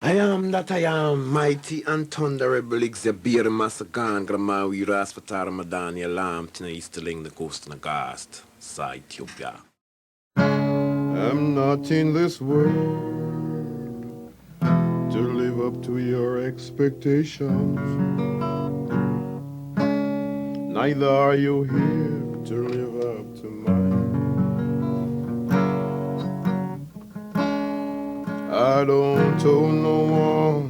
I am that I am, mighty and thunderable Xabir Masagan, Gramawi Raspatar Madan, Yalam, Tina Easterling, the Coast and the Gast, Sa Ethiopia. I'm not in this world to live up to your expectations. Neither are you here to live up to mine. I don't owe no one,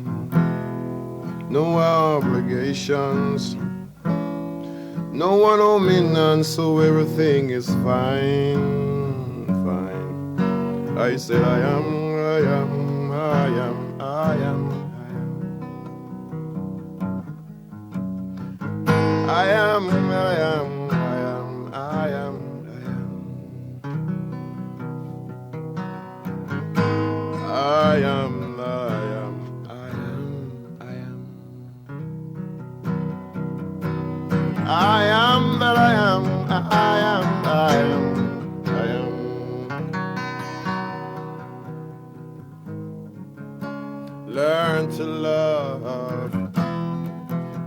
no obligations. No one owe me none, so everything is fine, fine. I said I am, I am, I am, I am, I am, I am, I am, I am, I am, I am, I am, I am that I am, I am, I am, I am. Learn to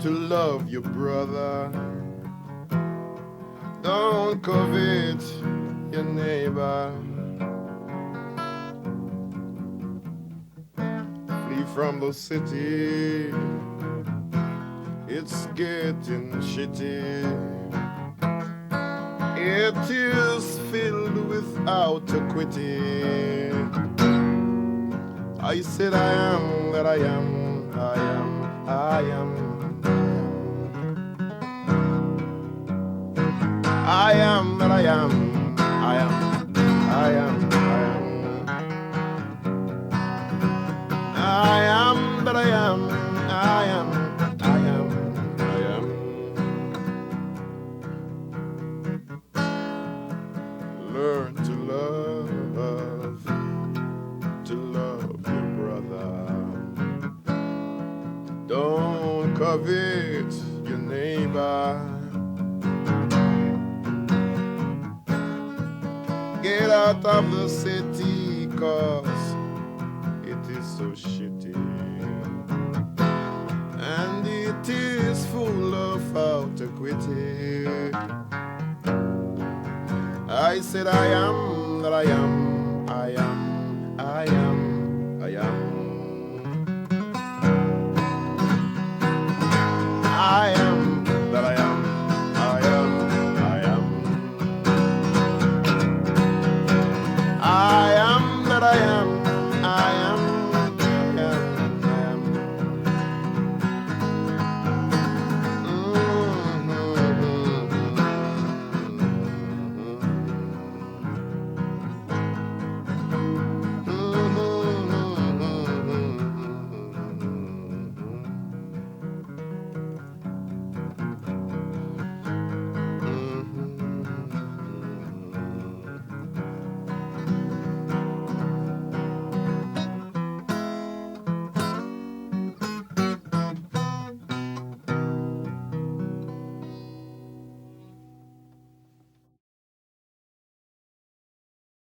love your brother. Don't covet your neighbor. Flee from the city. It's getting shitty. It is filled without equity. I said I am that I am, I am, I am. I am that I am, I am, I am, I am. I am that I am, I am, I am, I am. Learn to love your brother. Don't covet your neighbor. Get out of the city, 'cause it is so shitty. And it is full of out equity. I said I am that I am, I am, I am, I am. I am that I am, I am, I am. I am that I am, I am, I am, I am.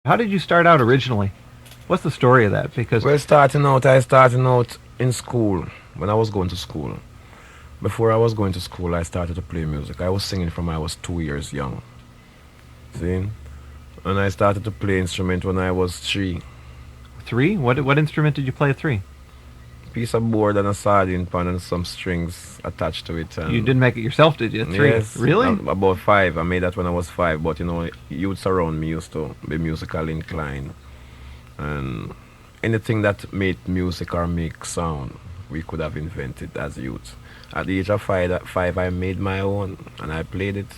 How did you start out originally? What's the story of that? Because Well, I started out in school, when I was going to school. Before I was going to school, I started to play music. I was singing from I was 2 years young. See? And I started to play instrument when I was 3. 3? What instrument did you play at 3? Piece of board and a sardine pan and some strings attached to it. And You didn't make it yourself, did you? At 3? yes, Really? about 5. I made that when I was 5. But you know, youths around me used to be musically inclined, and anything that made music or make sound, we could have invented as youth. At the age of 5, I made my own and I played it,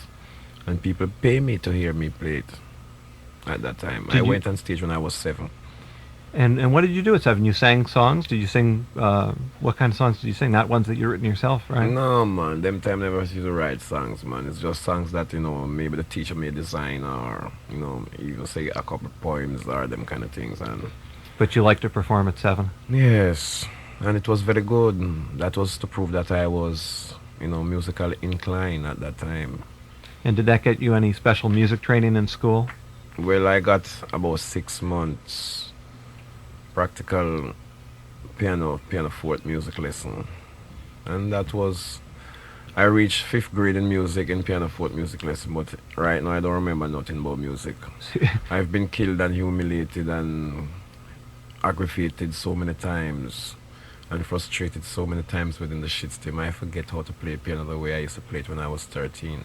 and people pay me to hear me play it. At that time, I went on stage when I was 7. And what did you do at 7? You sang songs? Did you sing, what kind of songs did you sing? Not ones that you written yourself, right? No, man. Them time never used to write songs, man. It's just songs that, you know, maybe the teacher may design, or, you know, even say a couple of poems or them kind of things. And But you like to perform at 7? yes, and it was very good. That was to prove that I was, you know, musically inclined at that time. And did that get you any special music training in school? Well, I got about 6 months practical pianoforte music lesson, and that was I reached fifth grade in music in pianoforte music lesson, but right now I don't remember nothing about music. I've been killed and humiliated and aggravated so many times and frustrated so many times within the shit team. I forget how to play piano the way I used to play it when I was 13.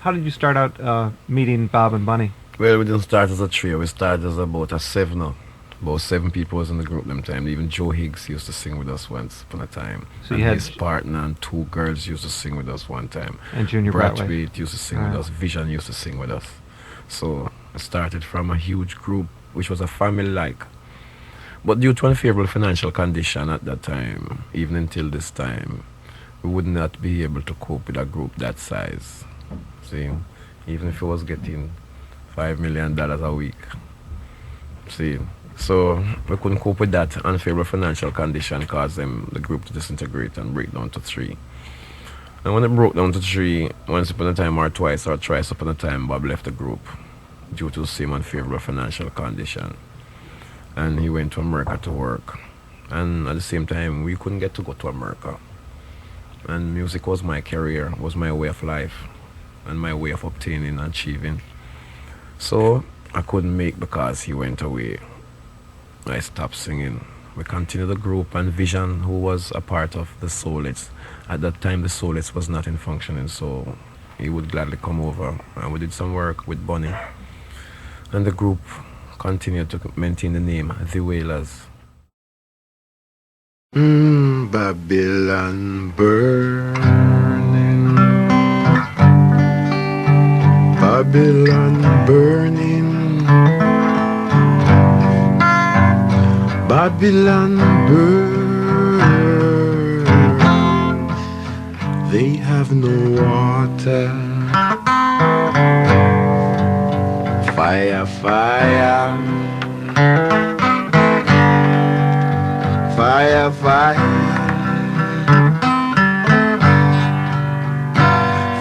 How did you start out meeting Bob and Bunny? Well, we didn't start as a trio. We started as about a seven. About seven people was in the group them time. Even Joe Higgs used to sing with us once upon a time. So and you had his partner and two girls used to sing with us one time. and Junior Bradway. Bradway used to sing with us. Vision used to sing with us. So I started from a huge group, which was a family like. But due to unfavorable financial condition at that time, even until this time, we would not be able to cope with a group that size. See, even if it was getting $5 million a week. See, so we couldn't cope with that unfavorable financial condition caused the group to disintegrate and break down to three. And when it broke down to three, once upon a time or twice or thrice upon a time, Bob left the group due to the same unfavorable financial condition. And he went to America to work. And at the same time, we couldn't get to go to America. And music was my career, was my way of life, and my way of obtaining and achieving. So I couldn't make because he went away. I stopped singing. We continued the group, and Vision, who was a part of the Soulettes, at that time the Soulettes was not in functioning, so he would gladly come over. And we did some work with Bunny. And the group continued to maintain the name, The Wailers. Babylon burning, Babylon burning, Babylon burn. They have no water. Fire, fire, fire, fire,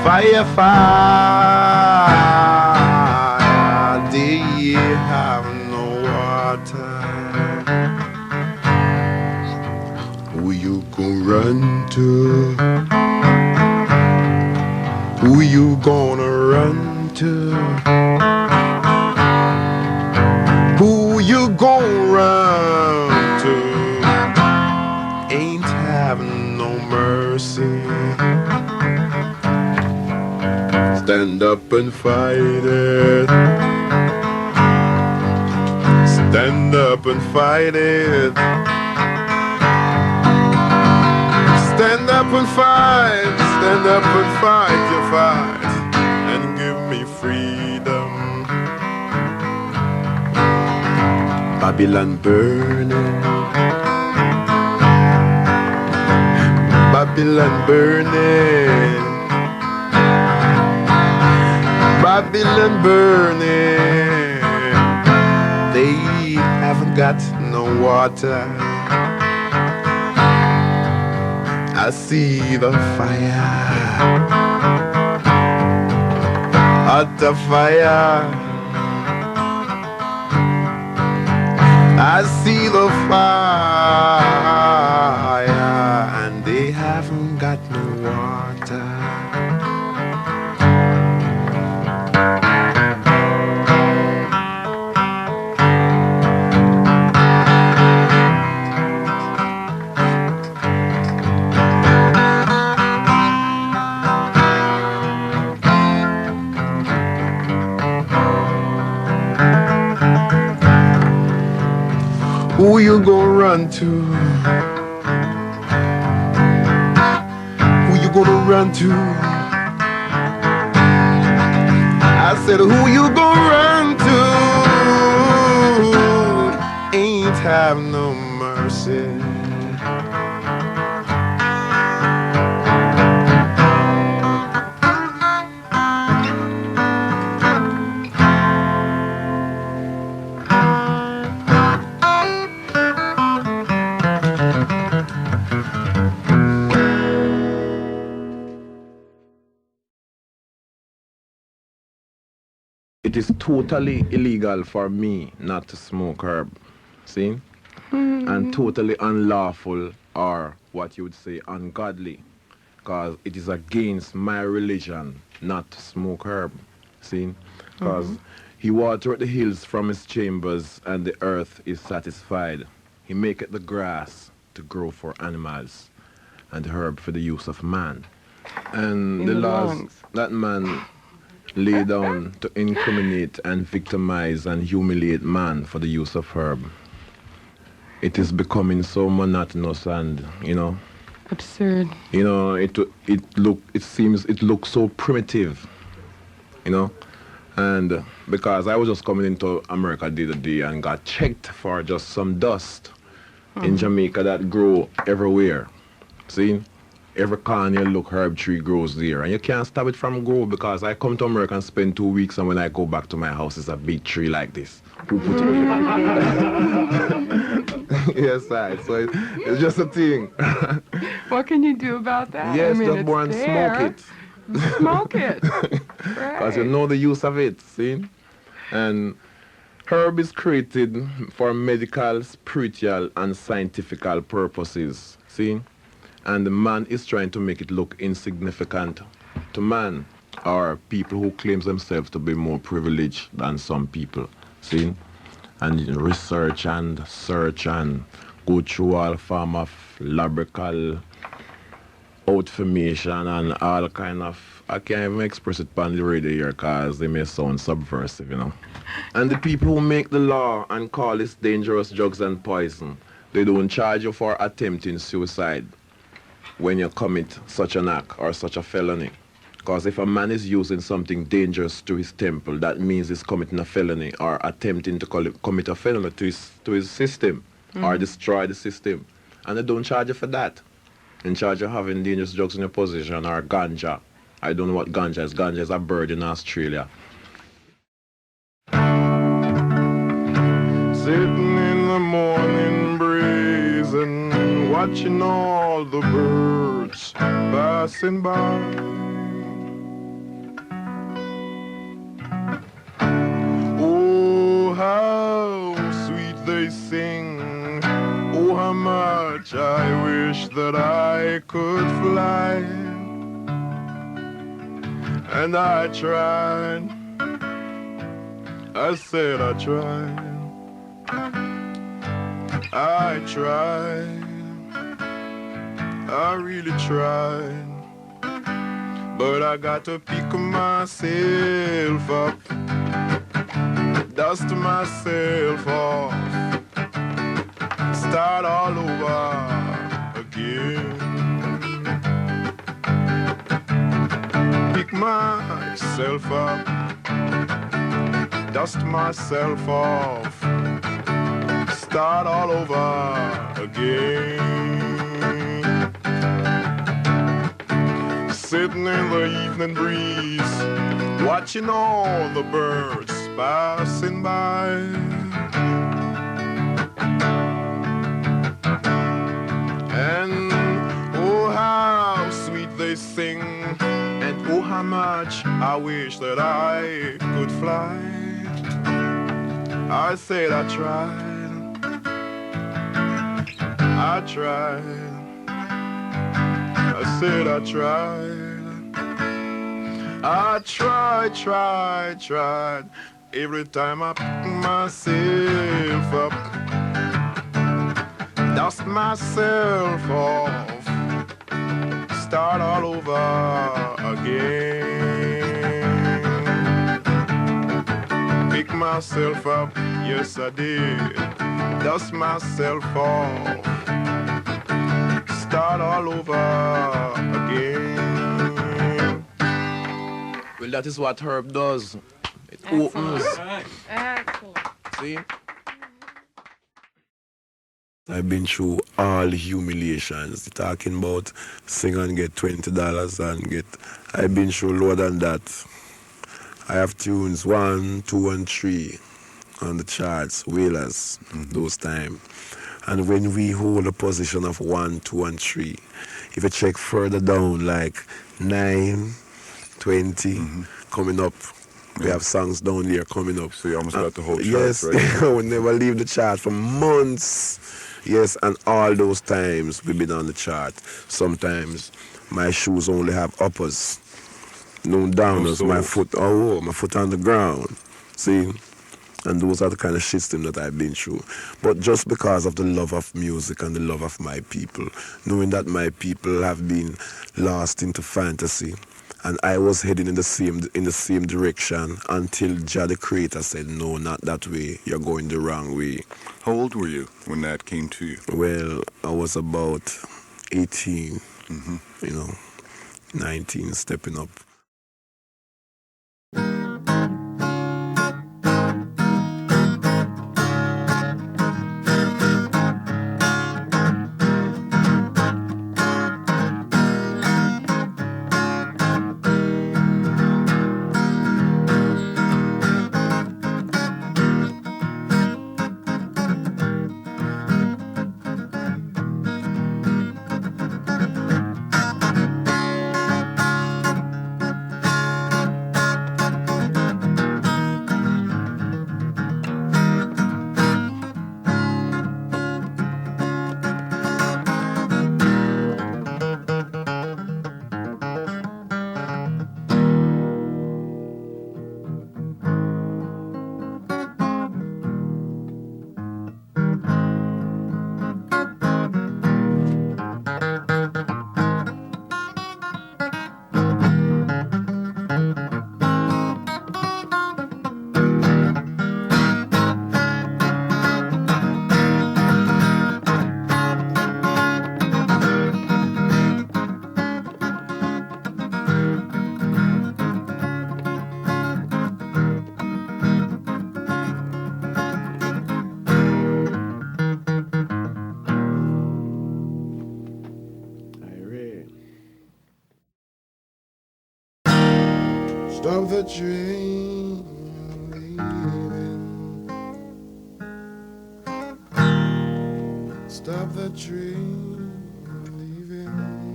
fire, fire. They have no water. Who you gonna run to? Who you gonna run to? Who you gon' run to? Ain't having no mercy. Stand up and fight it. Stand up and fight it. Stand up and fight. Stand up and fight your fight. And give me freedom. Babylon burning, Babylon burning, Babylon burning. They haven't got no water. I see the fire, hot the fire. I see the fire, and they haven't got no water. Who you gonna run to? Who you gonna run to? I said, who you gonna run to? Ain't have no mercy. It is totally illegal for me not to smoke herb. See? and totally unlawful, or what you would say ungodly, because it is against my religion not to smoke herb. See? Because he watereth the hills from his chambers, and the earth is satisfied. He maketh the grass to grow for animals, and the herb for the use of man. And In the the laws lungs. that man lay down to incriminate and victimize and humiliate man for the use of herb, it is becoming so monotonous and, Absurd. it looks so primitive, you know. And because I was just coming into America the other day and got checked for just some dust in Jamaica that grow everywhere. See? Every corner you look, herb tree grows there. And you can't stop it from grow because I come to America and spend 2 weeks, and when I go back to my house, it's a big tree like this. Who put it here? Yes, I. So it's just a thing. What can you do about that? Yes, I mean, just it's go and there. smoke it. Smoke it. Because you Right. know the use of it, see? And herb is created for medical, spiritual, and scientific purposes, see? And the man is trying to make it look insignificant to man, or people who claims themselves to be more privileged than some people, see? And research and search and go through all form of laboratory information and all kind of, I can't even express it on the radio here because they may sound subversive, And the people who make the law and call this dangerous drugs and poison, they don't charge you for attempting suicide when you commit such an act or such a felony. Because if a man is using something dangerous to his temple, that means he's committing a felony or attempting to commit a felony to his system or destroy the system. And they don't charge you for that. In charge of having dangerous drugs in your possession or ganja. I don't know what ganja is. Ganja is a bird in Australia. Sitting in the morning breeze and watching all the birds passing by. Oh, how sweet they sing. Oh, how much I wish that I could fly. And I tried. I said I tried. I tried. I really tried. But I got to pick myself up, dust myself off, start all over again. Pick myself up, dust myself off, start all over again. Sitting in the evening breeze, watching all the birds passing by. And oh, how sweet they sing, and oh, how much I wish that I could fly. I said I tried. I tried. I said I tried. I tried. Every time I pick myself up, dust myself off, start all over again. Pick myself up, yes I did, dust myself off, start all over again. Well, that is what herb does. It opens. Excellent. See? I've been through all humiliations. Talking about sing and get $20 and get. I've been through lower than that. I have tunes 1, 2, and 3 on the charts, Wailers, those time. And when we hold a position of 1, 2, and 3, if you check further down, like 9, 20, coming up We have songs down there coming up. So you almost got the whole charts, Yes, right? we never leave the chart for months. Yes, and all those times we've been on the chart. Sometimes my shoes only have uppers, no downers. My soles. foot on the ground. See, and those are the kind of shitstorm that I've been through. But just because of the love of music and the love of my people, knowing that my people have been lost into fantasy, and I was heading in the same direction until Jah the Creator said, "No, not that way. You're going the wrong way." How old were you when that came to you? Well, I was about 18, 19, stepping up. Stop the train, leaving. Stop the train, leaving.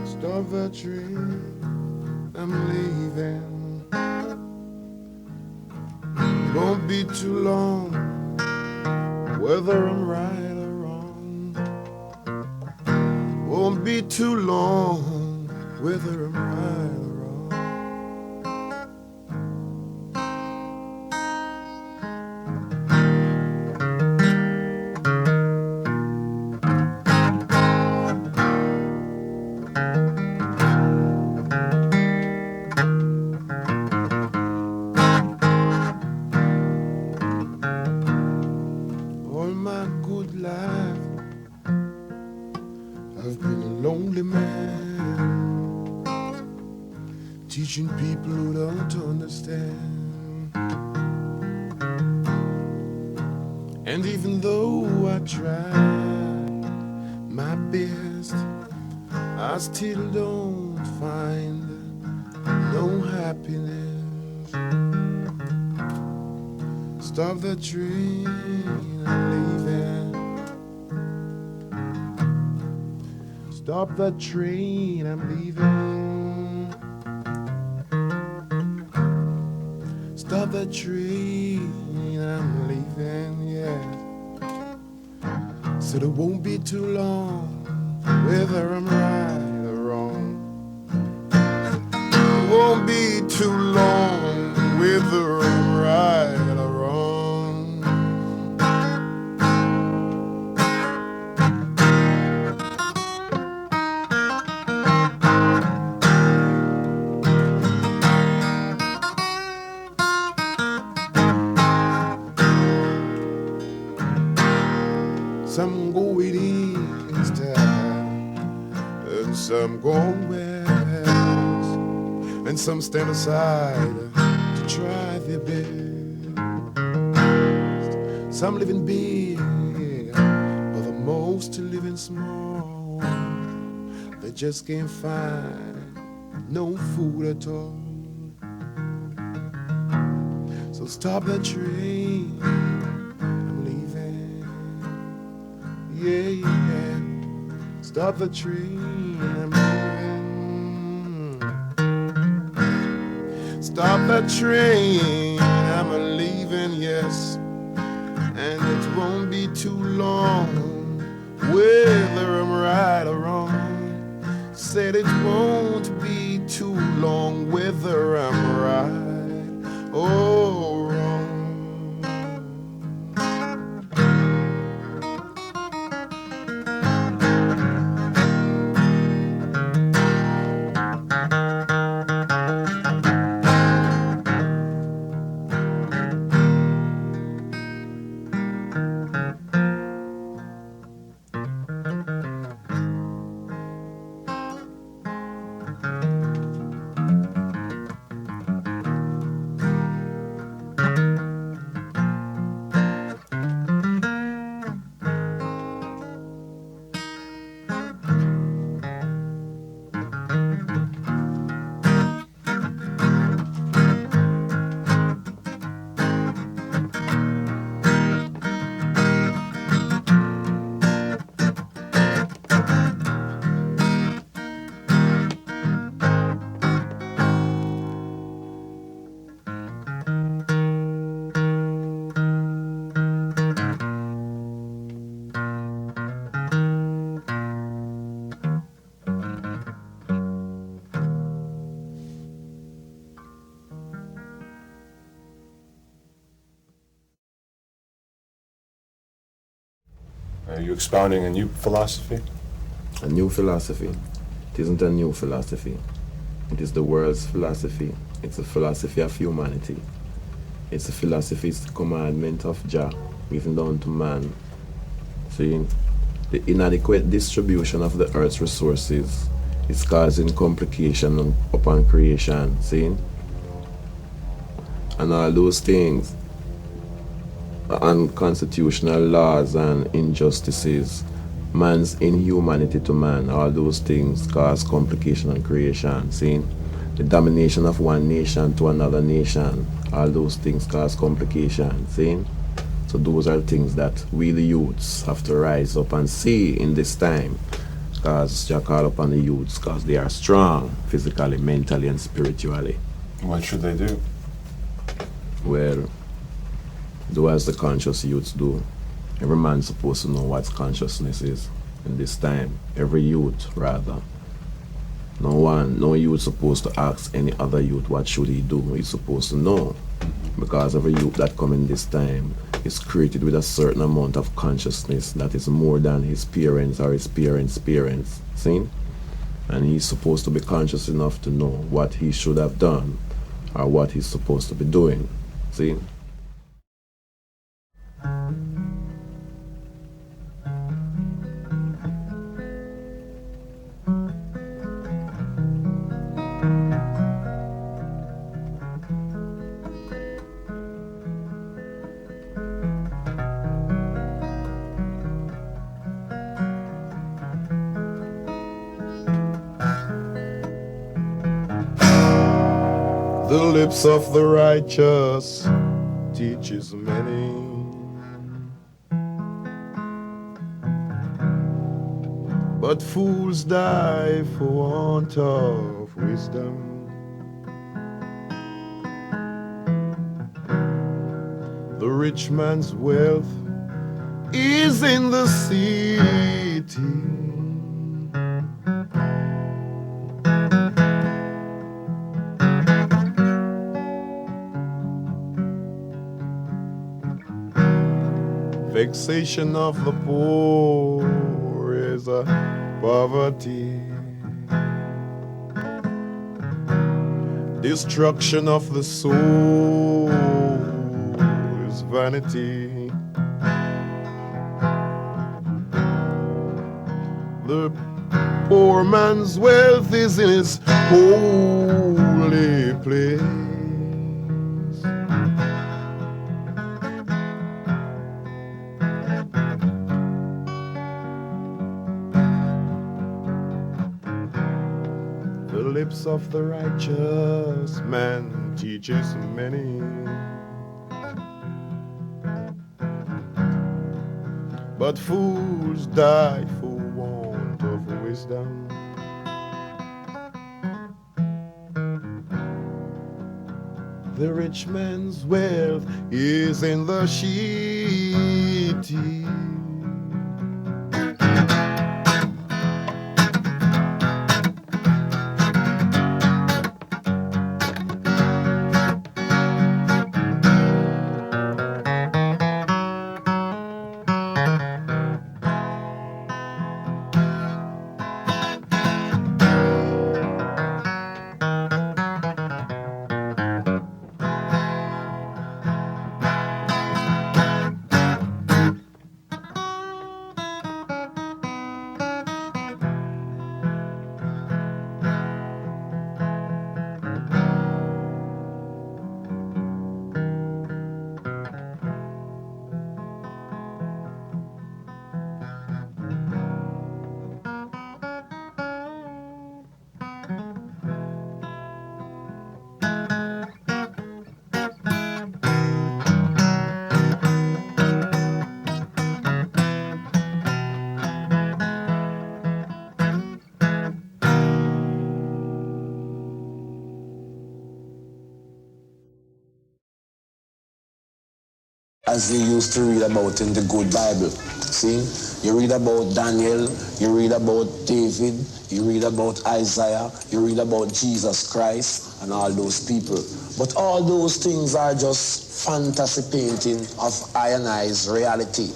Stop the train, I'm leaving. Won't be too long, whether I'm right or wrong. Won't be too long, whether I'm right or wrong. All my good life I've been a lonely man, teaching people who don't understand. And even though I try my best, I still don't find no happiness. Stop the train, I'm leaving. Stop the train, I'm leaving. Stop the train, I'm leaving, yeah. Said it won't be too long, whether I'm right or wrong. It won't be too long, whether I'm right or wrong. Some go east and some go west, and some stand aside to try their best. Some living big, but the most living small. They just can't find no food at all. So stop the train, I'm leaving. Yeah, yeah. Stop the train, I'm leaving. stop that train, I'm a leaving, yes, and it won't be too long, whether I'm right or wrong. Said it won't be too long, whether I'm right or wrong. Are you expounding a new philosophy? A new philosophy. It isn't a new philosophy. It is the world's philosophy. It's a philosophy of humanity. It's a philosophy, it's the commandment of Jah, given down to man. See, the inadequate distribution of the earth's resources is causing complication upon creation. See? And all those things, unconstitutional laws and injustices, man's inhumanity to man, all those things cause complication and creation. See? The domination of one nation to another nation, all those things cause complication. See? So those are things that we the youths have to rise up and see in this time. Because Jah call upon the youths because they are strong physically, mentally and spiritually. What should they do? Well, do as the conscious youths do. Every man's supposed to know what consciousness is in this time. Every youth, rather. No youth supposed to ask any other youth what should he do. He's supposed to know. Because every youth that come in this time is created with a certain amount of consciousness that is more than his parents or his parents' parents. See? And he's supposed to be conscious enough to know what he should have done or what he's supposed to be doing. See? The lips of the righteous teaches many, but fools die for want of wisdom. The rich man's wealth is in the city, vexation of the poor is a poverty. Destruction of the soul is vanity. The poor man's wealth is in his holy place. The lips of the righteous man teaches many, but fools die for want of wisdom. The rich man's wealth is in the city. As they used to read about in the good Bible. See, you read about Daniel, you read about David, you read about Isaiah, you read about Jesus Christ and all those people. But all those things are just fantasy painting of I and I's reality.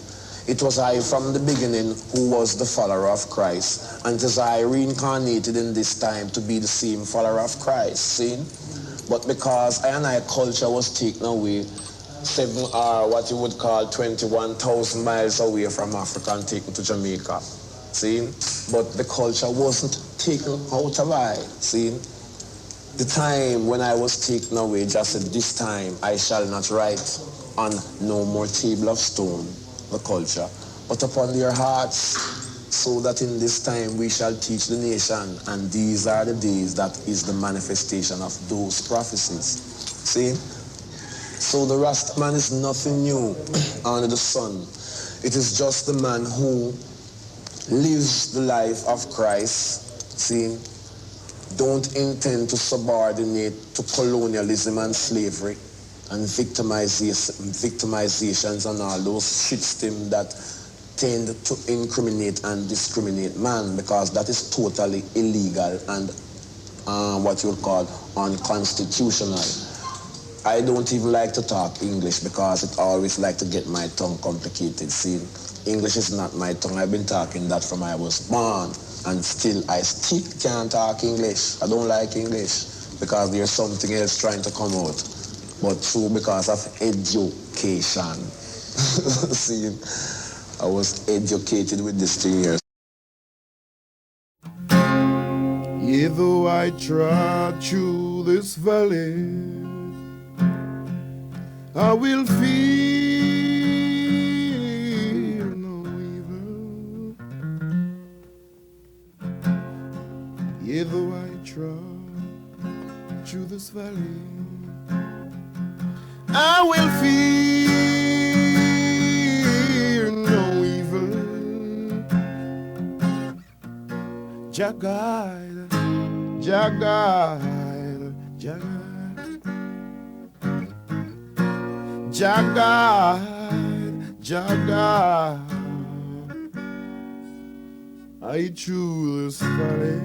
It was I from the beginning who was the follower of Christ, and it is I reincarnated in this time to be the same follower of Christ. See? But because I and I culture was taken away, 7 or what you would call 21,000 miles away from Africa and taken to Jamaica. See? But the culture wasn't taken out of I. See? The time when I was taken away, just said, this time I shall not write on no more table of stone, the culture, but upon their hearts, so that in this time we shall teach the nation, and these are the days that is the manifestation of those prophecies. See? So the Rasta man is nothing new under the sun. It is just the man who lives the life of Christ, see, don't intend to subordinate to colonialism and slavery and victimizations and all those shitstem that tend to incriminate and discriminate man, because that is totally illegal and what you would call unconstitutional. I don't even like to talk English because it always like to get my tongue complicated. See, English is not my tongue. I've been talking that from I was born, and still I can't talk English. I don't like English because there's something else trying to come out. But true, because of education. See, I was educated with this thing here. Yeah, though I trod through this valley, I will fear no evil. Yeah, though I trod through this valley, I will fear no evil. Jah guide, Jah guide, Jah guide. Jah guide, Jah guide. I choose this valley,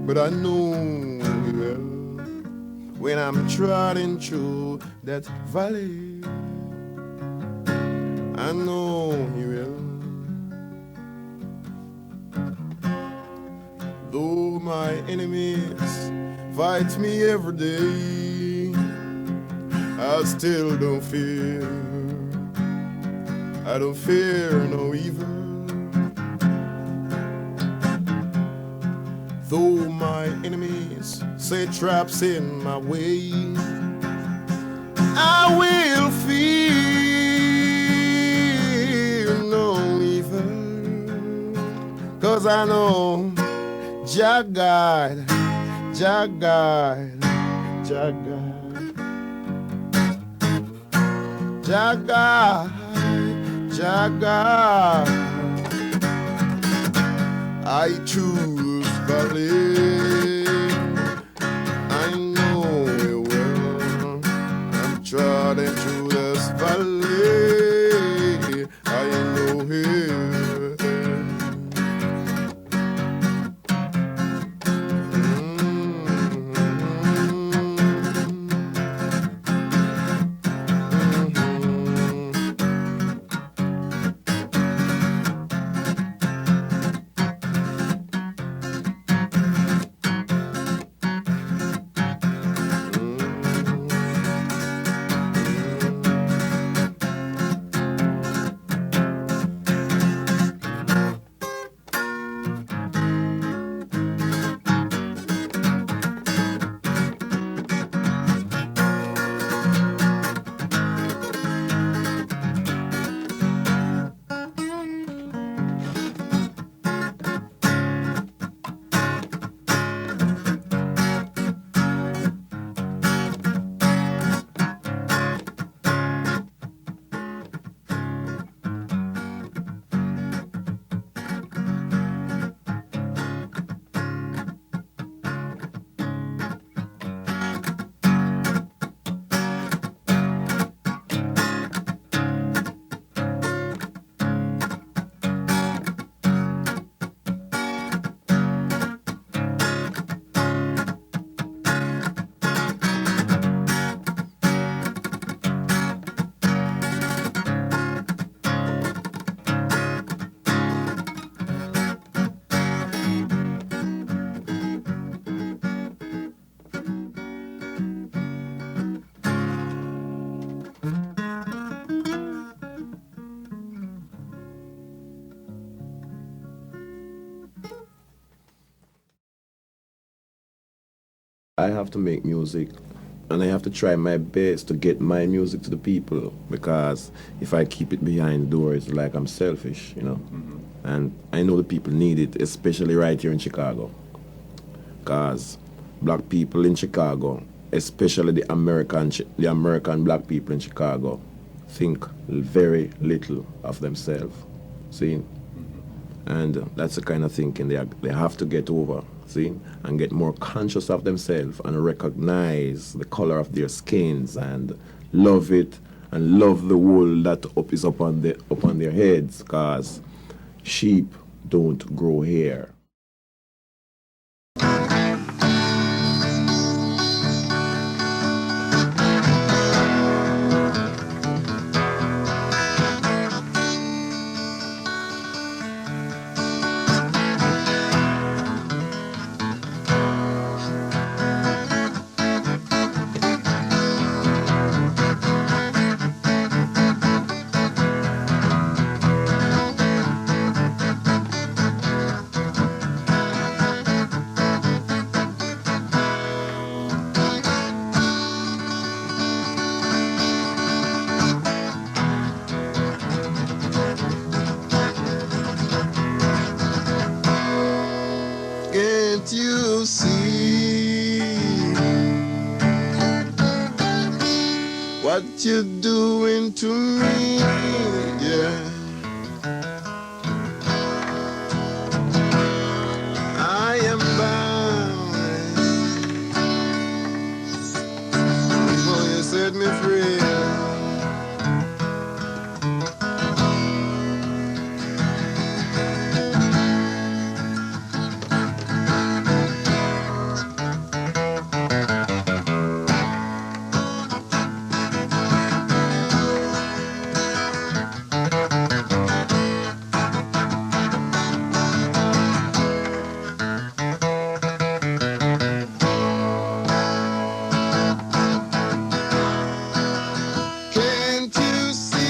but I know He will when I'm trotting through that valley. I know He will. Though my enemies fight me every day, I still don't fear. I don't fear no evil. Though my enemies set traps in my way, I will fear no evil. 'Cause I know Jah guide, Jah guide, Jah guide, Jah guide, Jah guide. I choose valley, I know traveling through this valley. I know here. I have to make music and I have to try my best to get my music to the people, because if I keep it behind the door, it's like I'm selfish, you know. And I know the people need it, especially right here in Chicago, because black people in Chicago, especially the American black people in Chicago, think very little of themselves. See? And that's the kind of thinking they have to get over, see, and get more conscious of themselves and recognize the color of their skins and love it and love the wool that is upon their heads, because sheep don't grow hair. Can't you see what you're doing to me? Yeah, I am bound before you set me free. Can't you see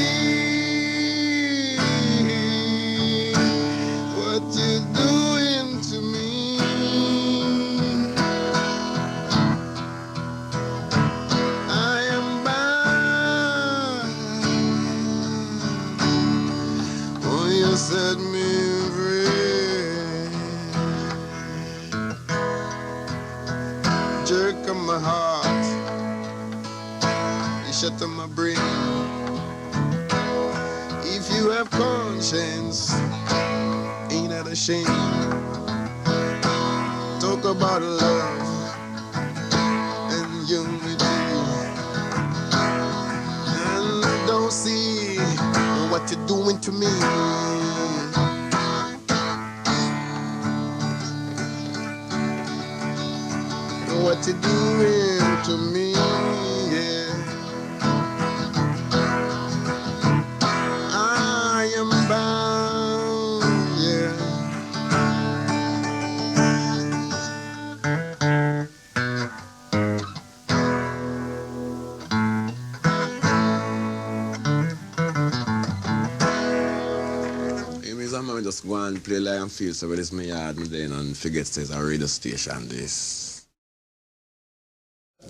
what you're doing to me? I am bound. Oh, you set me free. Jerk of my heart, you shut up my brain. If you have conscience, ain't that a shame? Talk about love and unity. see what you're doing to me. What you're doing to me, yeah. I am bound, yeah. You mean I'm just go and play like I'm feel so, but it's my yard and then and forget there's a radio station this.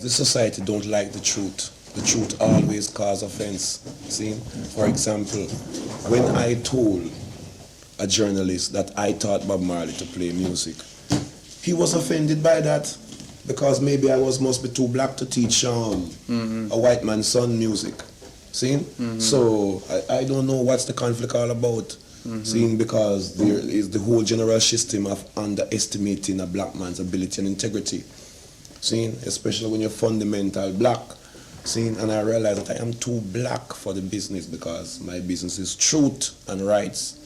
The society don't like the truth. The truth always cause offense. See? For example, when I told a journalist that I taught Bob Marley to play music, he was offended by that because maybe I must be too black to teach a white man's son music. See? So I don't know what's the conflict all about. See? Because there is the whole general system of underestimating a black man's ability and integrity. See? Especially when you're fundamental black. See? And I realize that I am too black for the business because my business is truth and rights.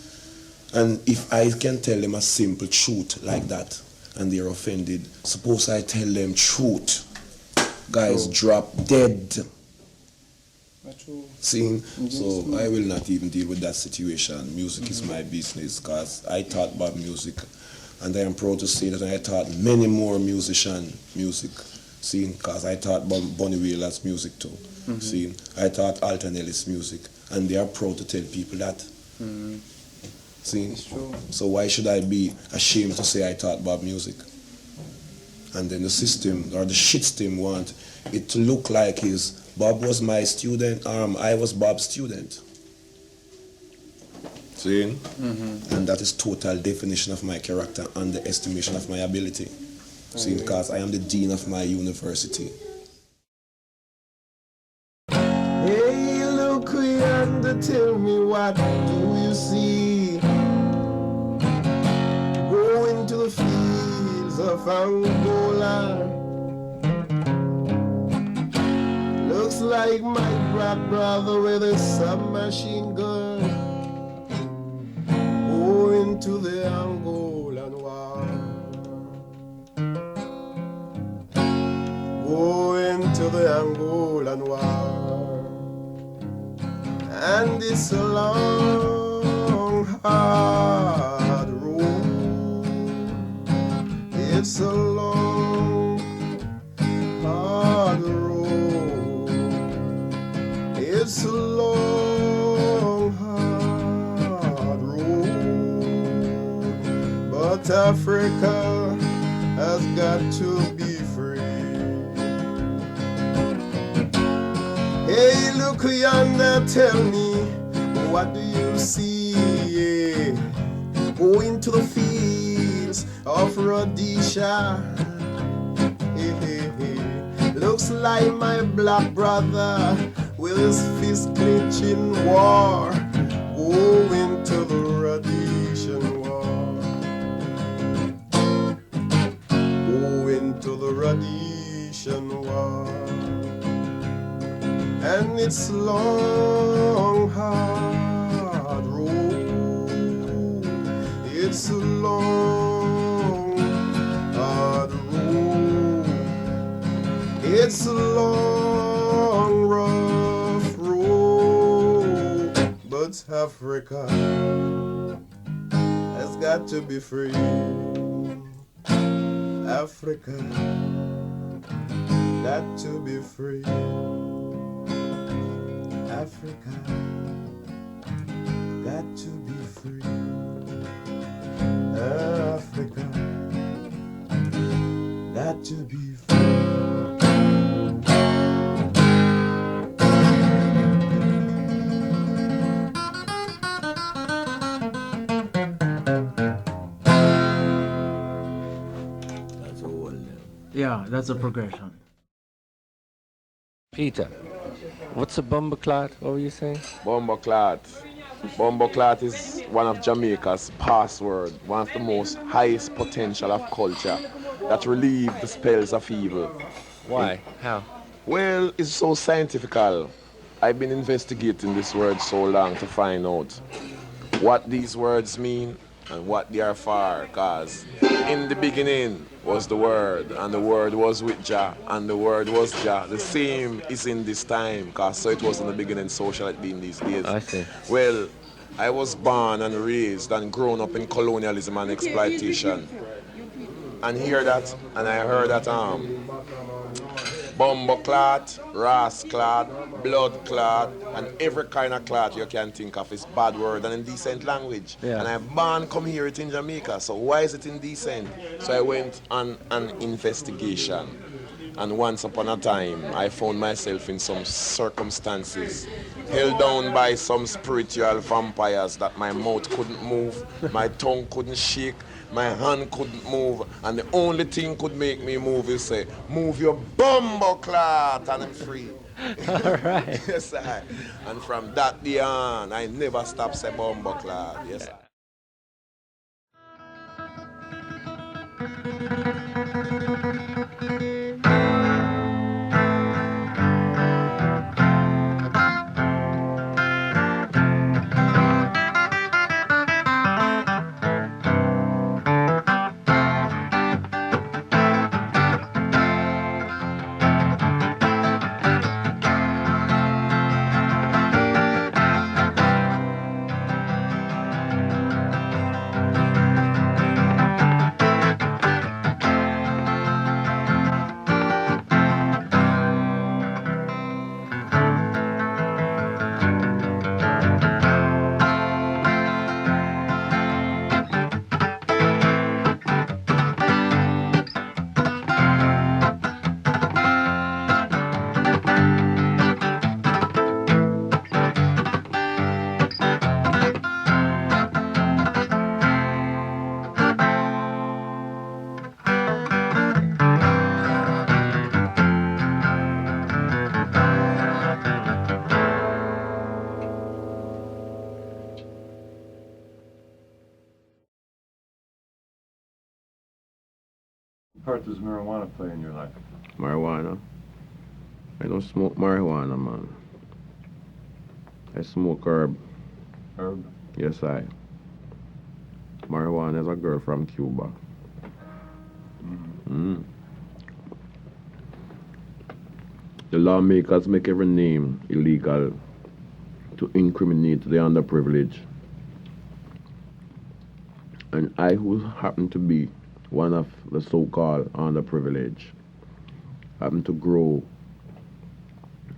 And if I can tell them a simple truth like that and they're offended, suppose I tell them truth, guys drop dead. See? So I will not even deal with that situation. Music is my business because I taught about music. And I am proud to say that I taught many more musicians music. See, because I taught Bunny Wailer's music too. See, I taught Alton Ellis music. And they are proud to tell people that. See? It's true. So why should I be ashamed to say I taught Bob music? And then the system, or the shit system want it to look like Bob was my student, I was Bob's student. See? And that is total definition of my character and the estimation of my ability. See, because I am the dean of my university. Hey, look yonder, tell me what do you see? Go into the fields of Angola. Looks like my black brother with a submachine gun. Go into the Angolan war. Go into the Angolan war. And it's a long, hard road. It's a long, hard road. It's a long, hard road. But Africa has got to be free. Hey, look yonder, tell me, what do you see? Yeah. Go into the fields of Rhodesia. Hey, hey, hey. Looks like my black brother with his fist clenching war. Go into the Rhodesian war. Go into the Rhodesian war. And it's long, hard road. It's a long, hard road. It's a long, rough road. But Africa has got to be free. Africa got to be free. Africa got to be free. Africa got to be free. That's a whole level. Yeah, that's a progression. Peter, what's a Bumbaclot? What were you saying? Bumbaclot. Bumbaclot is one of Jamaica's password, one of the most highest potential of culture that relieve the spells of evil. Why? How? Well, it's so scientifical. I've been investigating this word so long to find out what these words mean and what they are for. Because in the beginning was the Word, and the Word was with Jah, and the Word was Jah. The same is in this time, because so it was in the beginning, so shall it be in these days. I see. Well, I was born and raised and grown up in colonialism and exploitation. And hear that, and I heard that Bumbaclot, Rasta, blood clot, and every kind of clot you can think of is bad word and indecent language. Yeah. And I born come here it in Jamaica, so why is it indecent? So I went on an investigation. And once upon a time, I found myself in some circumstances, held down by some spiritual vampires that my mouth couldn't move, my tongue couldn't shake, my hand couldn't move, and the only thing could make me move is say, move your bumbaclot, and I'm free. All right. Yes, I. And from that day on, I never stop say bumbaclot. Yes, I. What part does marijuana play in your life? Marijuana? I don't smoke marijuana, man. I smoke herb. Herb? Yes, I. Marijuana is a girl from Cuba. Mm. The lawmakers make every name illegal to incriminate the underprivileged. And I, who happen to be one of the so-called underprivileged, happen to grow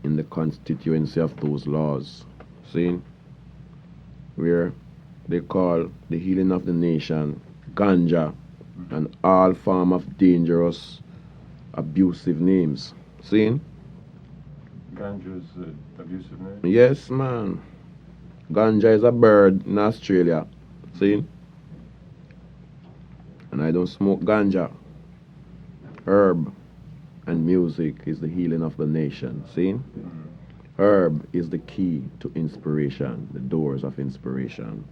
in the constituency of those laws. See? Where they call the healing of the nation ganja and all form of dangerous, abusive names. See? Ganja is an abusive name? Yes, man. Ganja is a bird in Australia. See? And I don't smoke ganja. Herb and music is the healing of the nation. See? Herb is the key to inspiration, the doors of inspiration.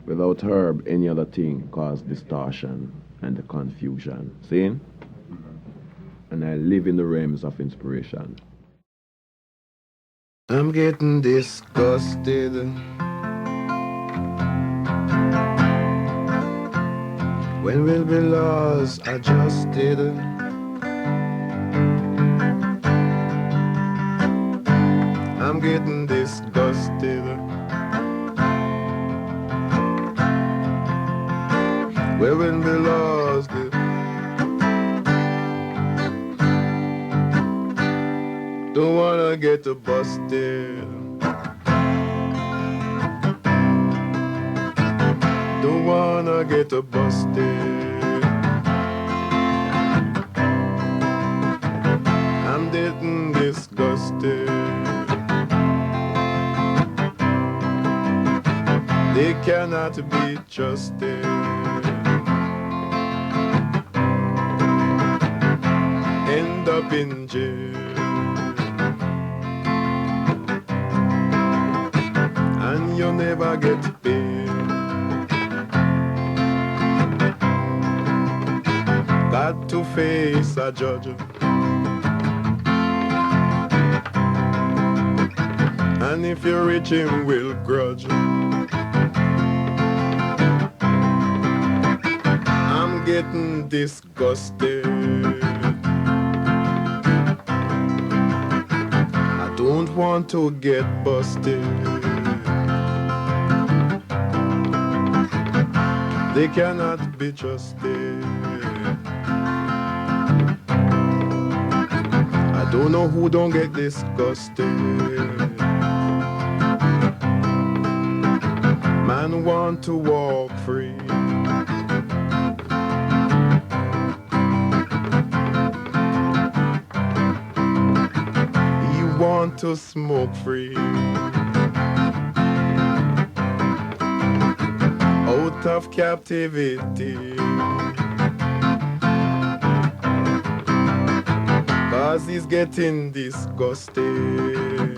Without herb, any other thing cause distortion and the confusion. See? And I live in the realms of inspiration. I'm getting disgusted. When will be laws adjusted? I'm getting disgusted. Where will be laws? Don't wanna get busted. Don't wanna get busted. I'm getting disgusted. They cannot be trusted. End up in jail. And you never get paid. Got to face a judge. if you're rich, him will grudge. I'm getting disgusted. I don't want to get busted. They cannot be trusted. I don't know who don't get disgusted. Man want to walk free. He want to smoke free. Out of captivity. Cause he's getting disgusted.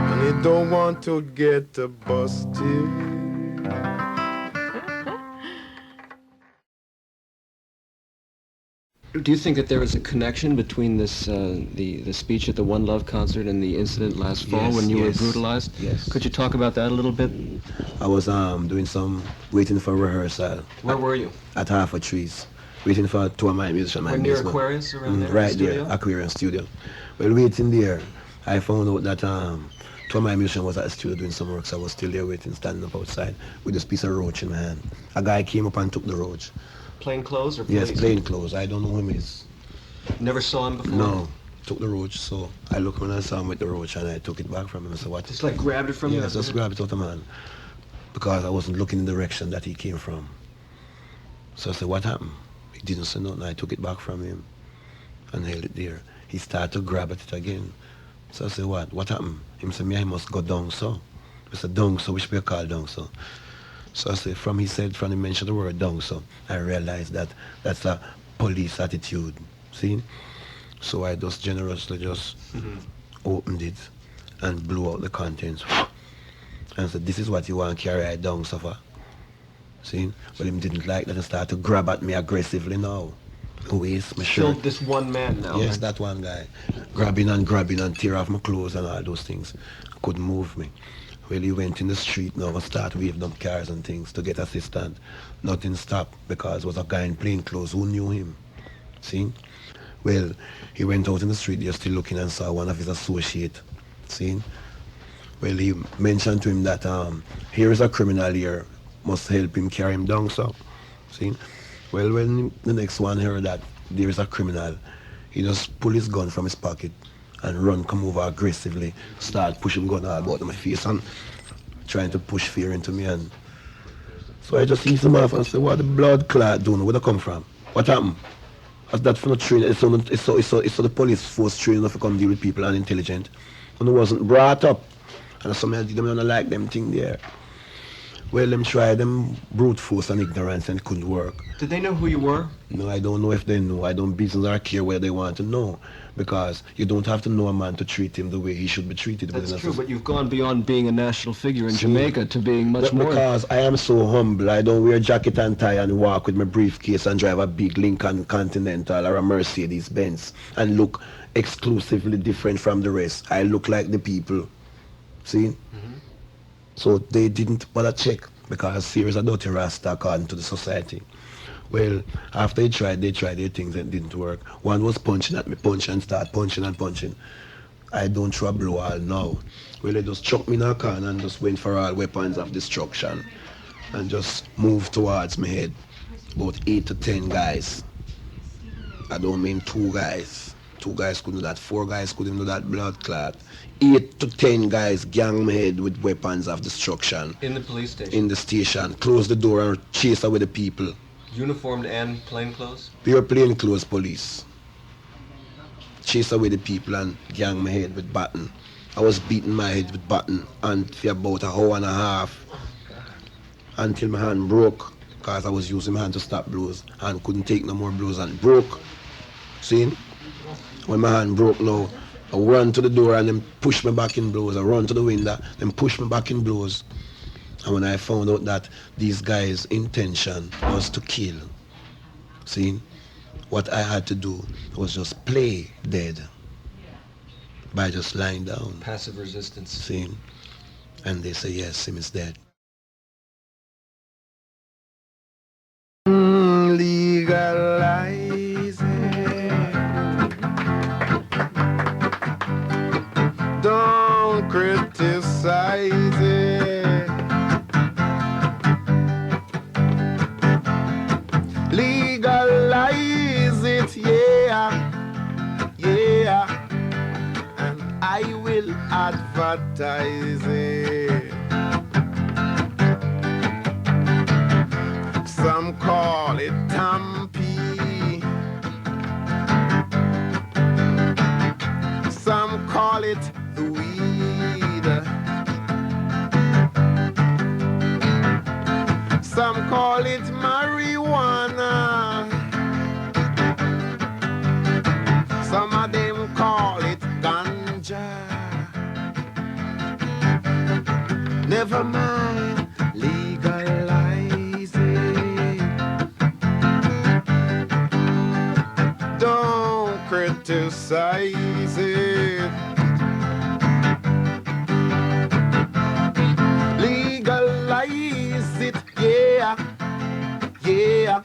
And he don't want to get busted. Do you think that there is a connection between this, the speech at the One Love concert and the incident last fall when you were brutalized? Yes. Could you talk about that a little bit? I was doing some waiting for rehearsal. Where were you? At Half a Trees, waiting for two of my musicians. We're near Aquarius around there? Right Studio? there, Aquarius studio. Well, waiting there, I found out that two of my musicians was at the studio doing some work, so I was still there waiting, standing up outside with this piece of roach in my hand. A guy came up and took the roach. Plain clothes or police? Yes, plain clothes. I don't know who he is. Never saw him before? No, took the roach. So I looked when I saw him with the roach and I took it back from him. I said, what? Just like grabbed it from you? Yes, just grabbed it out of my hand. Because I wasn't looking in the direction that he came from. So I said, what happened? He didn't say nothing. I took it back from him and held it there. He started to grab at it again. So I said, what? What happened? He said, me, I must go down so. I said, down so, which we call down so. So I said, from he mentioned the word down so, I realized that that's a police attitude. See? So I just generously opened it and blew out the contents. And said, this is what you want to carry it down so far. See? But him didn't like that and started to grab at me aggressively now. Waist, my shirt. Killed this one man now? Yes, right? that one guy. Grabbing and tear off my clothes and all those things. Couldn't move me. Well, he went in the street now and started waving up cars and things to get assistance. Nothing stopped because it was a guy in plain clothes who knew him. See? Well, he went out in the street there still looking and saw one of his associates. See? Well, he mentioned to him that here is a criminal here, must help him carry him down, so. See? Well, when the next one heard that there is a criminal, he just pulled his gun from his pocket and come over aggressively, start pushing gun all about my face and trying to push fear into me. And so I just eased him off and said, what the blood clot doing? Where they come from? What happened? As that for no training, it's so the police force training enough to come deal with people and intelligent. And it wasn't brought up. And somebody did them not like them thing there. Well, them tried them brute force and ignorance and it couldn't work. Did they know who you were? No, I don't know if they know. I don't business or care where they want to know. Because you don't have to know a man to treat him the way he should be treated. That's true, but you've gone beyond being a national figure in Jamaica to being much more. Because I am so humble. I don't wear jacket and tie and walk with my briefcase and drive a big Lincoln Continental or a Mercedes Benz and look exclusively different from the rest. I look like the people. See? So they didn't bother check because here is a dirty Rasta according to the society. Well, after they tried their things and it didn't work. One was punching at me, start punching and punching. I don't throw a blow all now. Well, they just chucked me in a corner and just went for all weapons of destruction and just moved towards my head. About 8 to 10 guys. I don't mean 2 guys. 2 guys couldn't do that. 4 guys couldn't do that blood clot. 8 to 10 guys gang my head with weapons of destruction. In the police station? In the station. Close the door and chase away the people. Uniformed and plainclothes? Pure plainclothes police. Chase away the people and gang my head with baton. I was beating my head with baton and for about an hour and a half until my hand broke because I was using my hand to stop blows and couldn't take no more blows and broke. See? When my hand broke now, I run to the door and then push me back in blows. I run to the window, then push me back in blows. And when I found out that these guys' intention was to kill, see, what I had to do was just play dead. by just lying down. Passive resistance. See him? And they say, yes, him is dead. Legalize it. Don't criticize it. Legalize it, yeah, yeah. And I will advertise it. Some call it Tampi, some call it the weed, some call it marijuana, some of them call it ganja. Never mind, legalize it. Don't criticize it. Legalize it, yeah, yeah.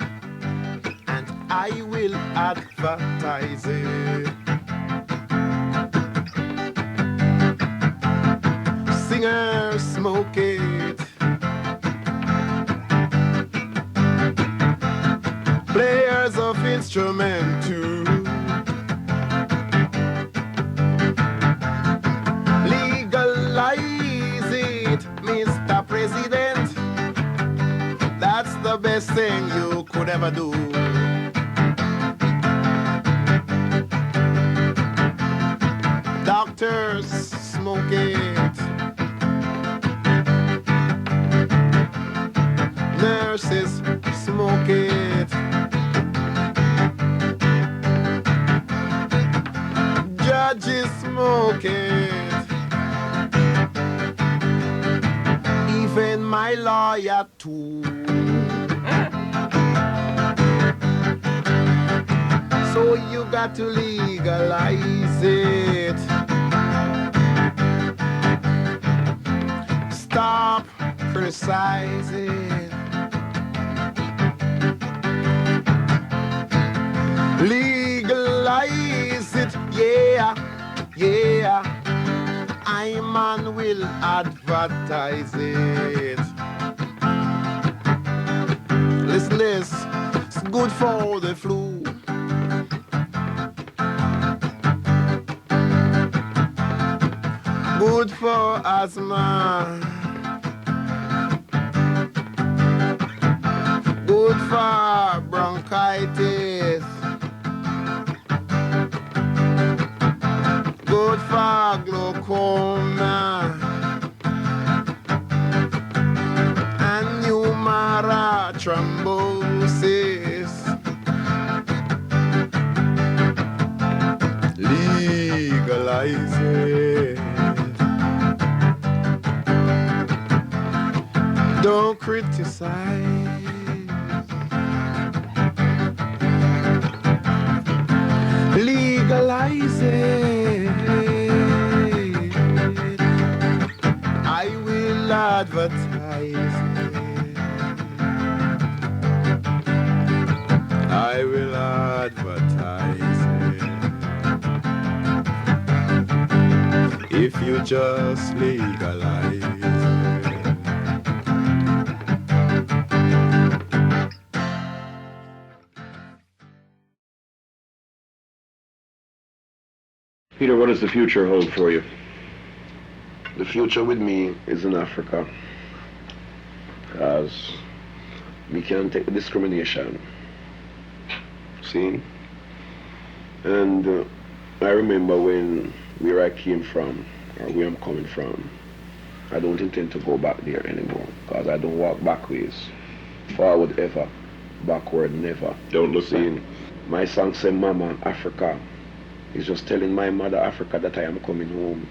And I will advertise it. Singers smoke it, players of instrument too. Legalize it, Mr. President. That's the best thing you could ever do. Doctors smoke it, nurses smoke it, judges smoke it, even my lawyer too. So you got to legalize it. Stop criticizing. Legalize it, yeah, yeah. I man will advertise it. Listen this, it's good for the flu. Good for asthma. Good for bronchitis. Good for glaucoma and pneumara thrombosis. Legalize it. Don't criticize. Legalize it. I will advertise it. I will advertise it. If you just legalize it. Peter, what does the future hold for you? The future with me is in Africa, because we can't take the discrimination. See? And I remember where I came from, or where I'm coming from, I don't intend to go back there anymore, because I don't walk backwards. Forward ever, backward never. Don't look back. My song say, Mama, Africa. It's just telling my mother Africa that I am coming home.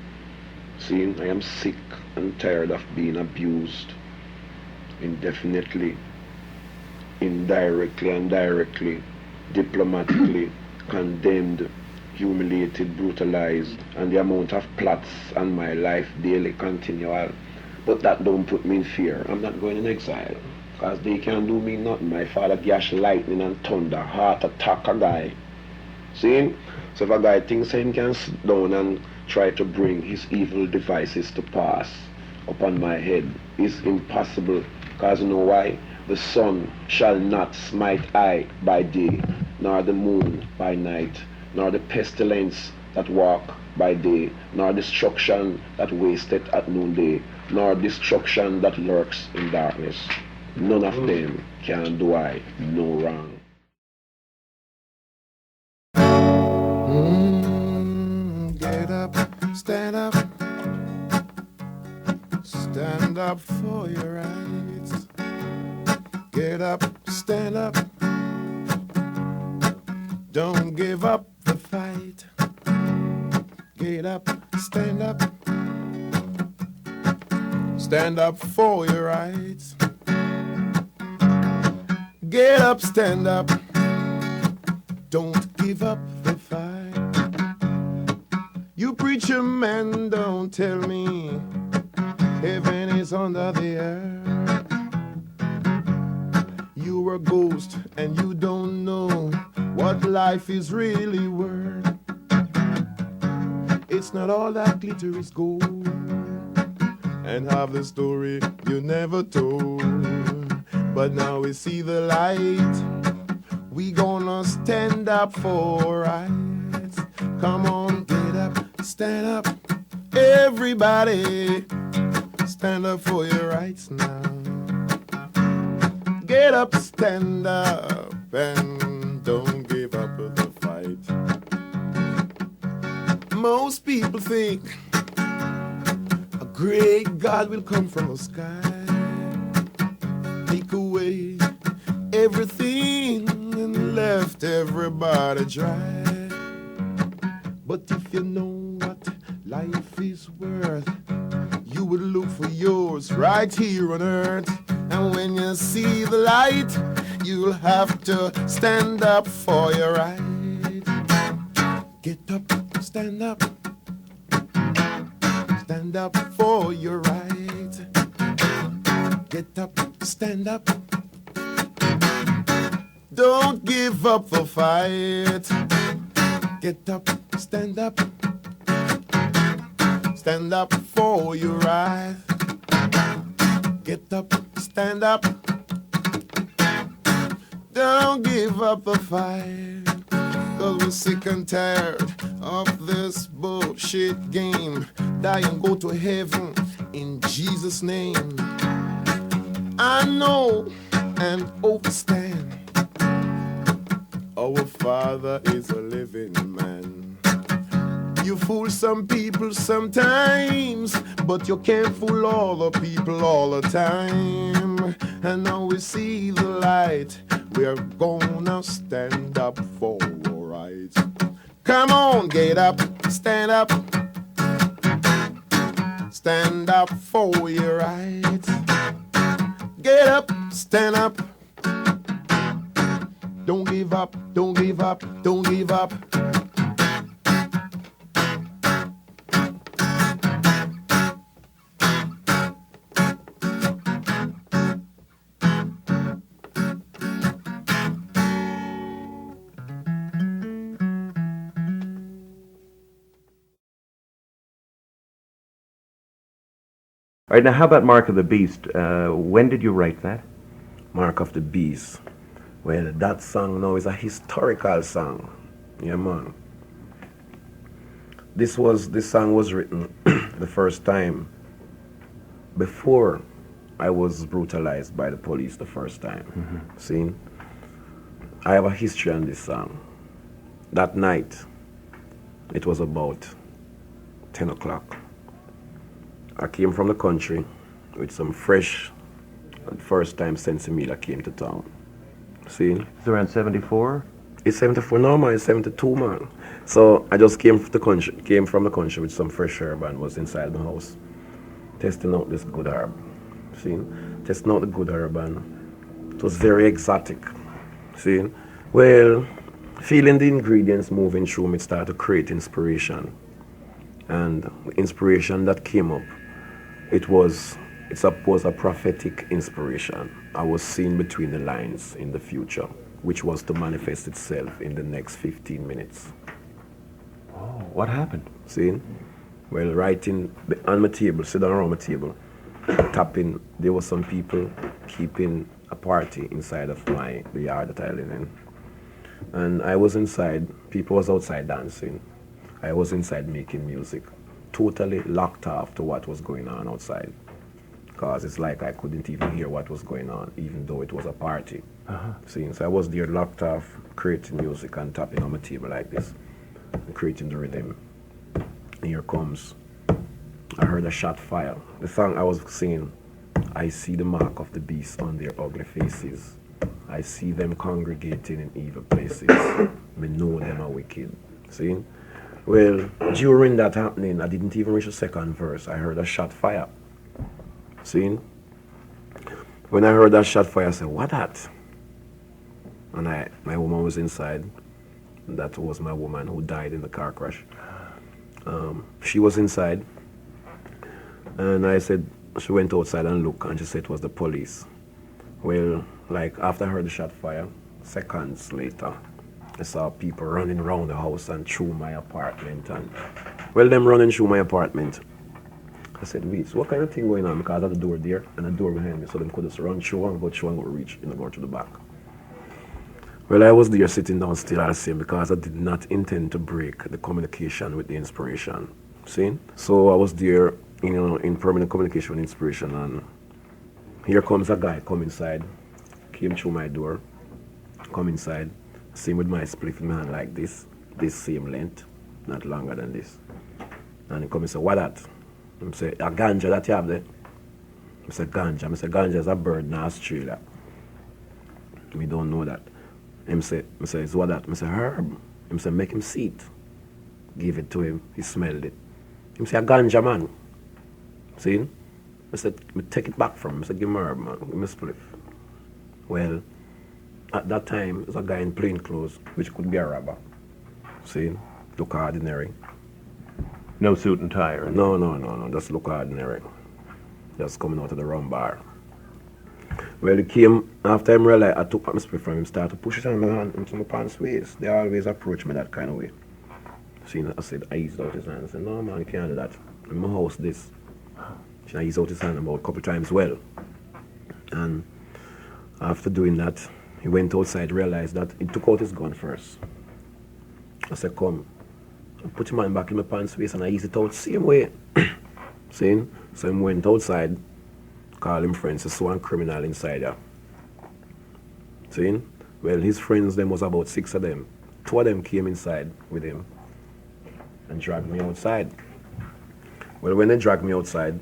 See, I am sick and tired of being abused indefinitely, indirectly and directly, diplomatically, condemned, humiliated, brutalized, and the amount of plots on my life daily continual. But that don't put me in fear. I'm not going in exile, because they can't do me nothing. My father gash lightning and thunder, heart attack a guy. See? So if a guy thinks he can sit down and try to bring his evil devices to pass upon my head, it's impossible. Because you know why? The sun shall not smite I by day, nor the moon by night, nor the pestilence that walk by day, nor destruction that wasteth at noonday, nor destruction that lurks in darkness. None of them can do I no wrong. Get up, stand up. Stand up for your rights. Get up, stand up. Don't give up the fight. Get up, stand up. Stand up for your rights. Get up, stand up. Don't give up the fight. You preacher man, don't tell me heaven is under the earth. You're a ghost and you don't know what life is really worth. It's not all that glitter is gold, and half the story you never told. But now we see the light. We gonna stand up for rights. Come on, get up, stand up. Everybody, stand up for your rights now. Get up, stand up, and don't give up the fight. Most people think a great God will come from the sky, take away everything and left everybody dry. But if you know what life is worth, you would look for yours right here on earth. And when you see the light, you'll have to stand up for your right. Get up, stand up. Stand up for your right. Get up, stand up. Don't give up the fight. Get up, stand up. Stand up for your right. Get up, stand up. Don't give up the fight. 'Cause we're sick and tired of this bullshit game. Die and go to heaven in Jesus' name. I know and understand our Father is a living man. You fool some people sometimes, but you can't fool all the people all the time. And now we see the light. We're gonna stand up for our rights. Come on, get up, stand up. Stand up for your rights. Get up, stand up. Don't give up, don't give up, don't give up. All right, now how about Mark of the Beast? When did you write that? Mark of the Beast. Well, that song now is a historical song. Yeah, man. This song was written the first time before I was brutalized by the police the first time. Mm-hmm. See? I have a history on this song. That night, it was about 10 o'clock. I came from the country with some fresh, first time Sensimilla came to town. See? It's around 74? It's 74 now, man. It's 72, man. So I just came from the country with some fresh herb and was inside the house testing out this good herb. See? Testing out the good herb, and it was very exotic. See? Well, feeling the ingredients moving through me, started to create inspiration. And the inspiration that came up, it was a prophetic inspiration. I was seeing between the lines in the future, which was to manifest itself in the next 15 minutes. Oh, what happened? See? Well, writing on my table, sit down around my table, tapping, there were some people keeping a party inside of the yard that I live in. And I was inside, people was outside dancing. I was inside making music, totally locked off to what was going on outside. Because it's like I couldn't even hear what was going on, even though it was a party. See, so I was there locked off, creating music and tapping on my table like this, and creating the rhythm. And here comes, I heard a shot fire. The song I was singing, I see the mark of the beast on their ugly faces. I see them congregating in evil places. Me know them are wicked. See? Well, during that happening, I didn't even reach the second verse. I heard a shot fire. See? When I heard that shot fire, I said, what that? And my woman was inside. That was my woman who died in the car crash. She was inside. And I said, she went outside and looked, and she said it was the police. Well, like after I heard the shot fire, seconds later, I saw people running around the house and through my apartment. And well, them running through my apartment. I said, wait, so what kind of thing going on? Because I had a door there and a door behind me, so them could just run through and go through and go reach, go through the back. Well, I was there sitting down still the same because I did not intend to break the communication with the inspiration. See? So I was there, in permanent communication with inspiration, and here comes a guy, come inside, came through my door, come inside, same with my spliff in my hand like this same length, not longer than this. And he come and say, what that? I say, a ganja that you have there? I say, ganja. I say, ganja is a bird in Australia. We don't know that. I say, it's what that? I say, herb. I say, make him see it. Give it to him. He smelled it. He say, a ganja man. See? I said, take it back from him. I said, give him herb, man. Give him a spliff. Well, at that time, there was a guy in plain clothes, which could be a robber. See? Look ordinary. No suit and tie or anything? No. Just look ordinary. Just coming out of the rum bar. Well, he came, after him realized, I took my spliff from him, started to push it on my hand into my pants waist. They always approach me that kind of way. See, I said, I eased out his hand. I said, no, man, you can't do that. In my house, this. I eased out his hand about a couple times well. And after doing that, he went outside, realized that he took out his gun first. I said, come. I put him hand back in my pants waist and I eased it out same way. See? So he went outside, called him friends, he saw one criminal inside there. See? Well, his friends, there was about 6 of them. 2 of them came inside with him and dragged me outside. Well, when they dragged me outside,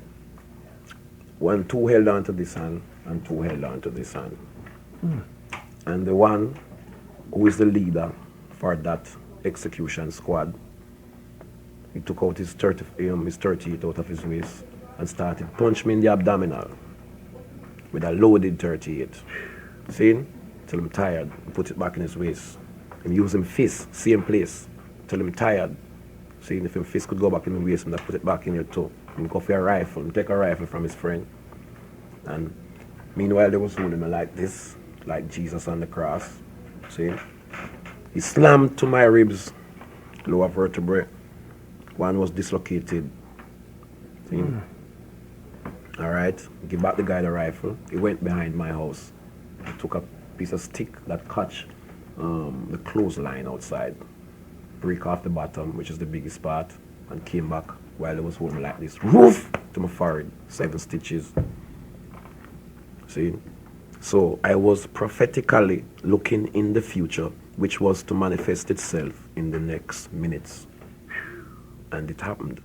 2 held on to this hand and 2 held on to this hand. And the one who is the leader for that execution squad, he took out his 38 out of his waist and started punch me in the abdominal with a loaded 38. See? Till I'm tired, put it back in his waist. And use him fist, same place, till I'm tired. See, if him fist could go back in the waist, and put it back in your toe. And go for a rifle, and take a rifle from his friend. And meanwhile, they was holding me like this, like Jesus on the cross. See? He slammed to my ribs, lower vertebrae. One was dislocated. See? All right, give back the guy the rifle. He went behind my house. He took a piece of stick that catch the clothesline outside, break off the bottom, which is the biggest part, and came back while he was holding like this, woof, to my forehead, 7 stitches. See? So I was prophetically looking in the future, which was to manifest itself in the next minutes. And it happened.